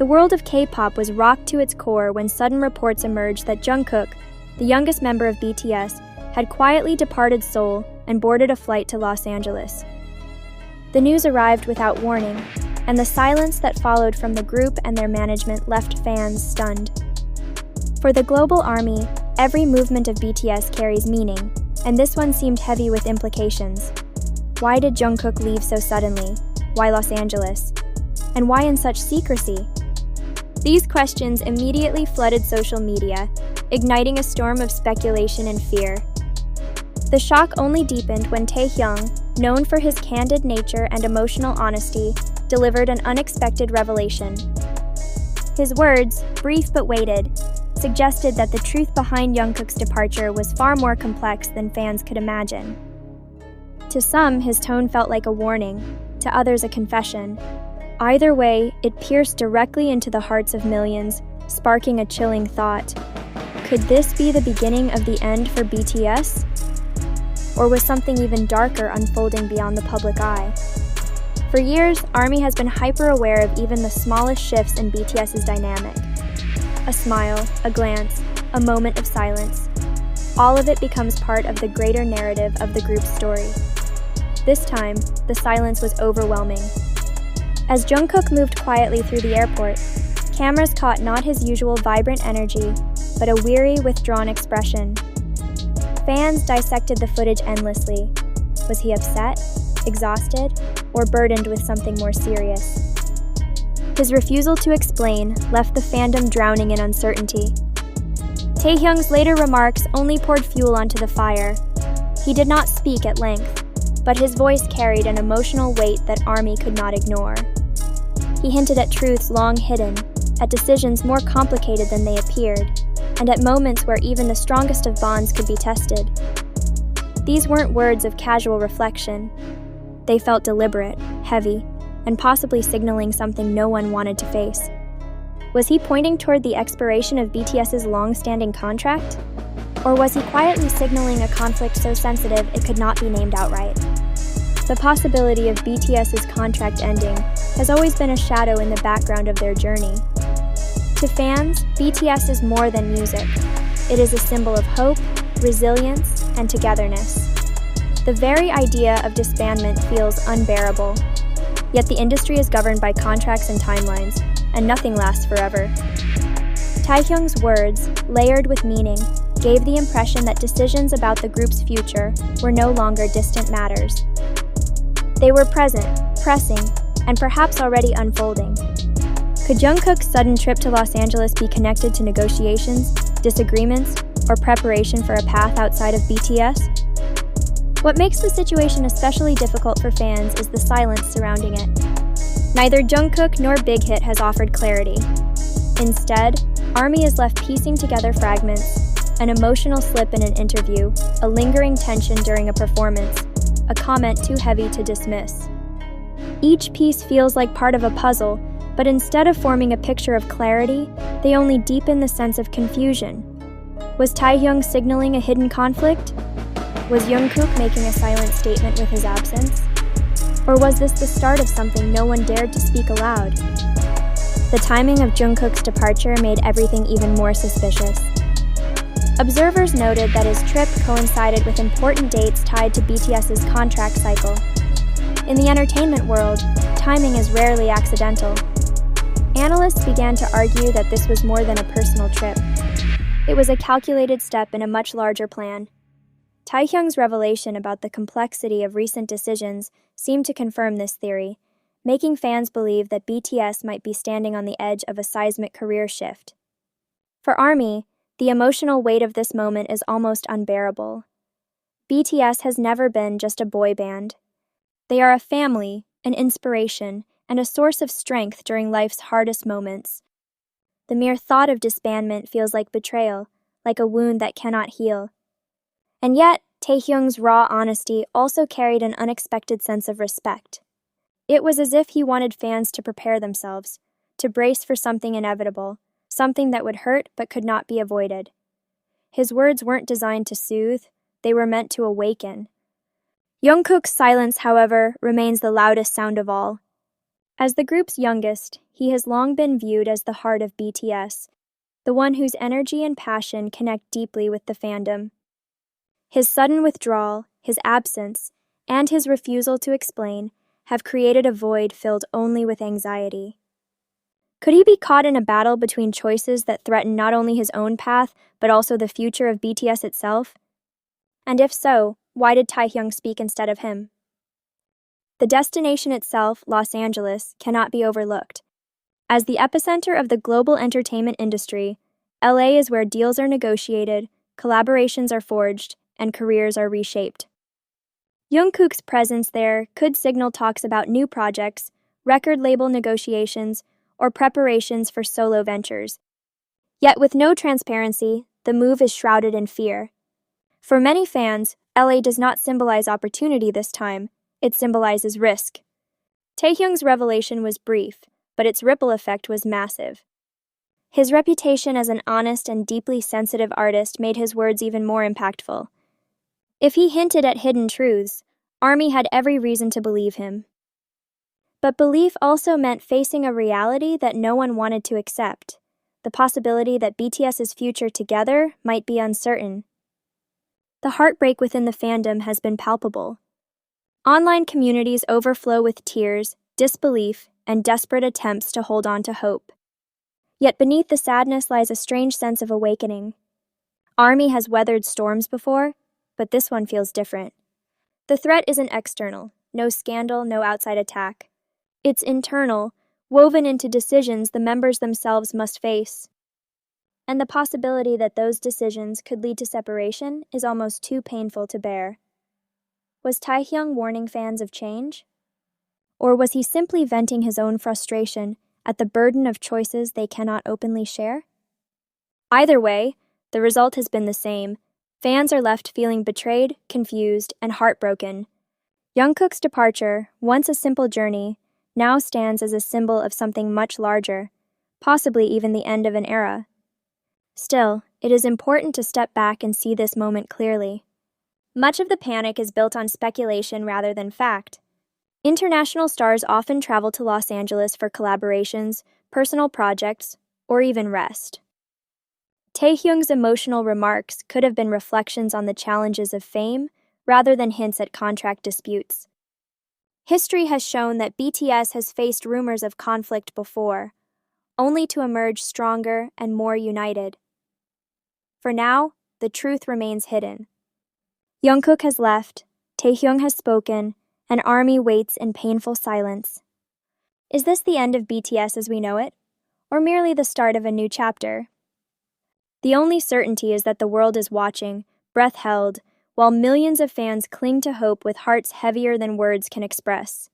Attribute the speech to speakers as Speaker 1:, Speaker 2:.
Speaker 1: The world of K-pop was rocked to its core when sudden reports emerged that Jungkook, the youngest member of BTS, had quietly departed Seoul and boarded a flight to Los Angeles. The news arrived without warning, and the silence that followed from the group and their management left fans stunned. For the global army, every movement of BTS carries meaning, and this one seemed heavy with implications. Why did Jungkook leave so suddenly? Why Los Angeles? And why in such secrecy? These questions immediately flooded social media, igniting a storm of speculation and fear. The shock only deepened when Taehyung, known for his candid nature and emotional honesty, delivered an unexpected revelation. His words, brief but weighted, suggested that the truth behind Jungkook's departure was far more complex than fans could imagine. To some, his tone felt like a warning, to others a confession. Either way, it pierced directly into the hearts of millions, sparking a chilling thought. Could this be the beginning of the end for BTS? Or was something even darker unfolding beyond the public eye? For years, ARMY has been hyper-aware of even the smallest shifts in BTS's dynamic. A smile, a glance, a moment of silence. All of it becomes part of the greater narrative of the group's story. This time, the silence was overwhelming. As Jungkook moved quietly through the airport, cameras caught not his usual vibrant energy, but a weary, withdrawn expression. Fans dissected the footage endlessly. Was he upset, exhausted, or burdened with something more serious? His refusal to explain left the fandom drowning in uncertainty. Taehyung's later remarks only poured fuel onto the fire. He did not speak at length, but his voice carried an emotional weight that ARMY could not ignore. He hinted at truths long hidden, at decisions more complicated than they appeared, and at moments where even the strongest of bonds could be tested. These weren't words of casual reflection. They felt deliberate, heavy, and possibly signaling something no one wanted to face. Was he pointing toward the expiration of BTS's long-standing contract? Or was he quietly signaling a conflict so sensitive it could not be named outright? The possibility of BTS's contract ending has always been a shadow in the background of their journey. To fans, BTS is more than music. It is a symbol of hope, resilience, and togetherness. The very idea of disbandment feels unbearable. Yet the industry is governed by contracts and timelines, and nothing lasts forever. Taehyung's words, layered with meaning, gave the impression that decisions about the group's future were no longer distant matters. They were present, pressing, and perhaps already unfolding. Could Jungkook's sudden trip to Los Angeles be connected to negotiations, disagreements, or preparation for a path outside of BTS? What makes the situation especially difficult for fans is the silence surrounding it. Neither Jungkook nor Big Hit has offered clarity. Instead, ARMY is left piecing together fragments, an emotional slip in an interview, a lingering tension during a performance, a comment too heavy to dismiss. Each piece feels like part of a puzzle, but instead of forming a picture of clarity, they only deepen the sense of confusion. Was Taehyung signaling a hidden conflict? Was Jungkook making a silent statement with his absence? Or was this the start of something no one dared to speak aloud? The timing of Jungkook's departure made everything even more suspicious. Observers noted that his trip coincided with important dates tied to BTS's contract cycle. In the entertainment world, timing is rarely accidental. Analysts began to argue that this was more than a personal trip. It was a calculated step in a much larger plan. Taehyung's revelation about the complexity of recent decisions seemed to confirm this theory, making fans believe that BTS might be standing on the edge of a seismic career shift. For ARMY, the emotional weight of this moment is almost unbearable. BTS has never been just a boy band. They are a family, an inspiration, and a source of strength during life's hardest moments. The mere thought of disbandment feels like betrayal, like a wound that cannot heal. And yet, Taehyung's raw honesty also carried an unexpected sense of respect. It was as if he wanted fans to prepare themselves, to brace for something inevitable, something that would hurt but could not be avoided. His words weren't designed to soothe, they were meant to awaken. Jungkook's silence, however, remains the loudest sound of all. As the group's youngest, he has long been viewed as the heart of BTS, the one whose energy and passion connect deeply with the fandom. His sudden withdrawal, his absence, and his refusal to explain have created a void filled only with anxiety. Could he be caught in a battle between choices that threaten not only his own path, but also the future of BTS itself? And if so, why did Taehyung speak instead of him? The destination itself, Los Angeles, cannot be overlooked. As the epicenter of the global entertainment industry, LA is where deals are negotiated, collaborations are forged, and careers are reshaped. Jungkook's presence there could signal talks about new projects, record label negotiations, or preparations for solo ventures. Yet with no transparency, the move is shrouded in fear. For many fans, LA does not symbolize opportunity this time, it symbolizes risk. Taehyung's revelation was brief, but its ripple effect was massive. His reputation as an honest and deeply sensitive artist made his words even more impactful. If he hinted at hidden truths, ARMY had every reason to believe him. But belief also meant facing a reality that no one wanted to accept, the possibility that BTS's future together might be uncertain. The heartbreak within the fandom has been palpable. Online communities overflow with tears, disbelief, and desperate attempts to hold on to hope. Yet beneath the sadness lies a strange sense of awakening. ARMY has weathered storms before, but this one feels different. The threat isn't external, no scandal, no outside attack. It's internal, woven into decisions the members themselves must face. And the possibility that those decisions could lead to separation is almost too painful to bear. Was Taehyung warning fans of change? Or was he simply venting his own frustration at the burden of choices they cannot openly share? Either way, the result has been the same. Fans are left feeling betrayed, confused, and heartbroken. Jungkook's departure, once a simple journey, now stands as a symbol of something much larger, possibly even the end of an era. Still, it is important to step back and see this moment clearly. Much of the panic is built on speculation rather than fact. International stars often travel to Los Angeles for collaborations, personal projects, or even rest. Taehyung's emotional remarks could have been reflections on the challenges of fame rather than hints at contract disputes. History has shown that BTS has faced rumors of conflict before, only to emerge stronger and more united. For now, the truth remains hidden. Jungkook has left, Taehyung has spoken, and ARMY waits in painful silence. Is this the end of BTS as we know it, or merely the start of a new chapter? The only certainty is that the world is watching, breath held, while millions of fans cling to hope with hearts heavier than words can express.